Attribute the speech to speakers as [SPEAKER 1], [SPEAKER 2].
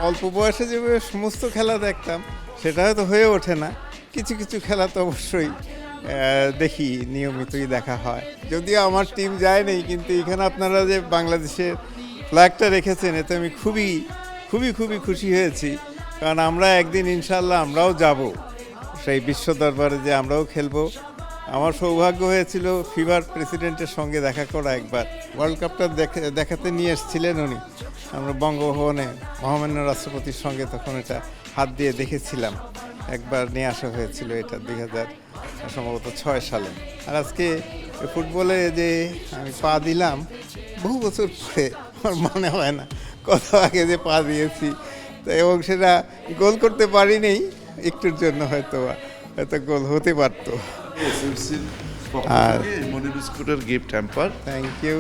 [SPEAKER 1] অল্প বয়সে যে সমস্ত খেলা দেখতাম সেটা হয়তো হয়ে ওঠে না, কিছু কিছু খেলা তো অবশ্যই দেখি, নিয়মিতই দেখা হয়। যদিও আমার টিম যায়নি, কিন্তু এখানে আপনারা যে বাংলাদেশের ফ্ল্যাগটা রেখেছেন এতে আমি খুবই খুবই খুবই খুশি হয়েছি, কারণ আমরা একদিন ইনশাল্লাহ আমরাও যাব সেই বিশ্ব দরবারে, যে আমরাও খেলবো। আমার সৌভাগ্য হয়েছিল ফিফার প্রেসিডেন্টের সঙ্গে দেখা করা একবার, ওয়ার্ল্ড কাপটা দেখাতে নিয়ে এসেছিলেন উনি। আমরা বঙ্গভবনে মহামান্য রাষ্ট্রপতির সঙ্গে তখন এটা হাত দিয়ে দেখেছিলাম, একবার নিয়ে আসা হয়েছিল, এটা 2006 সালে। আর আজকে ফুটবলে যে আমি পা দিলাম বহু বছর পরে, আমার মনে হয় না কত আগে যে পা দিয়েছি, তো এবং সেটা গোল করতে পারিনি, একটুর জন্য হয়তো গোল হতে পারতো।
[SPEAKER 2] এসএমসির পক্ষ
[SPEAKER 1] আর
[SPEAKER 2] থেকে মনি বিস্কুটের গিফট হ্যাম্পার।
[SPEAKER 1] Thank you.